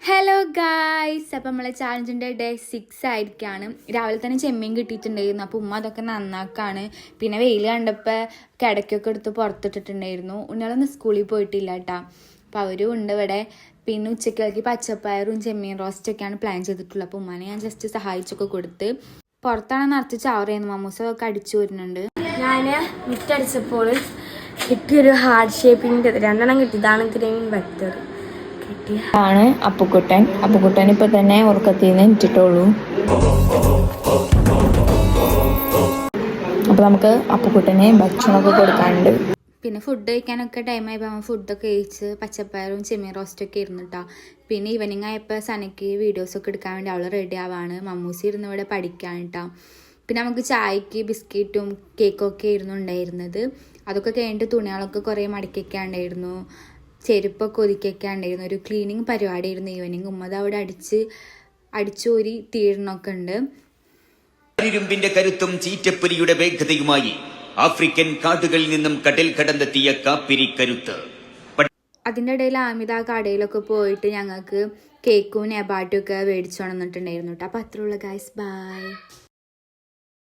Hello guys, അപ്പം നമ്മളെ ചാലഞ്ചിൻ്റെ day 6 ആയിരിക്കാണ്. രാവിലെ തന്നെ ചെമ്മീൻ കിട്ടിയിട്ടുണ്ടായിരുന്നു. അപ്പോൾ ഉമ്മ അതൊക്കെ നന്നാക്കാണ്. പിന്നെ വെയിൽ കണ്ടപ്പോൾ കിടക്കൊക്കെ എടുത്ത് പുറത്തിട്ടിട്ടുണ്ടായിരുന്നു. ഉണ്ണികളൊന്നും സ്കൂളിൽ പോയിട്ടില്ല കേട്ടോ. അപ്പോൾ അവരും ഉണ്ട് ഇവിടെ. പിന്നെ ഉച്ചയ്ക്ക് പച്ചപ്പയറും ചെമ്മീൻ റോസ്റ്റൊക്കെയാണ് പ്ലാൻ ചെയ്തിട്ടുള്ളത്. അപ്പോൾ ഉമ്മാനെ ഞാൻ ജസ്റ്റ് സഹായിച്ചൊക്കെ കൊടുത്ത് പുറത്താണ് നിറച്ച് ചവറേന്ന് മമ്മൂസൊക്കെ അടിച്ചു വരുന്നുണ്ട്. ഞാൻ മിറ്റടിച്ചപ്പോൾ കിട്ടിയൊരു ഹാർഡ് ഷേപ്പിൻ്റെ 2 കിട്ടി. ഇതാണ് ഇത്രയും ബെറ്റർ. ആണ് അപ്പുക്കുട്ടൻ ഇപ്പൊ തന്നെ ഉറക്കത്തിൽ നിന്ന് ഇട്ടിട്ടുള്ളൂ. അപ്പൊ നമുക്ക് അപ്പുക്കുട്ടനെ ഭക്ഷണമൊക്കെ കൊടുക്കാനുണ്ട്. പിന്നെ ഫുഡ് കഴിക്കാനൊക്കെ ടൈമായപ്പോൾ ഫുഡൊക്കെ കഴിച്ച് പച്ചപ്പയറും ചെമ്മീൻ റോസ്റ്റൊക്കെ ഇരുന്നിട്ടാ. പിന്നെ ഈവനിങ് ആയപ്പോൾ സനയ്ക്ക് വീഡിയോസൊക്കെ എടുക്കാൻ വേണ്ടി അവൾ റെഡി ആവാണ്. മമ്മൂസി ഇരുന്ന് ഇവിടെ പഠിക്കാൻ കേട്ടോ. പിന്നെ നമുക്ക് ചായക്ക് ബിസ്ക്കറ്റും കേക്കൊക്കെ ആയിരുന്നു ഉണ്ടായിരുന്നത്. അതൊക്കെ കഴിഞ്ഞിട്ട് തുണികളൊക്കെ കുറേ മടക്കിയൊക്കെ ഉണ്ടായിരുന്നു. ചെരുപ്പൊക്കെ ഒതുക്കിയൊക്കെ ഉണ്ടായിരുന്നു. ഒരു ക്ലീനിങ് പരിപാടി ആയിരുന്നു ഈവനിങ്. ഉമ്മത് അവിടെ അടിച്ചോരി തീരണമൊക്കെ ഉണ്ട്. ഇരുമ്പിന്റെ കരുത്തും ചീറ്റപ്പുലിയുടെ വേഗതയുമായി ആഫ്രിക്കൻ കാടുകളിൽ നിന്നും കടൽ കടന്നെത്തിയ കാപ്പിരി കരുത്ത്. അതിൻ്റെ ഇടയിൽ ആമിത കടയിലൊക്കെ പോയിട്ട് ഞങ്ങൾക്ക് കേക്കും നെബാട്ടും ഒക്കെ മേടിച്ചു കൊണ്ടിട്ടുണ്ടായിരുന്നു കേട്ടോ. അപ്പോൾ അത്രയുള്ള ഗൈസ്, ബൈ.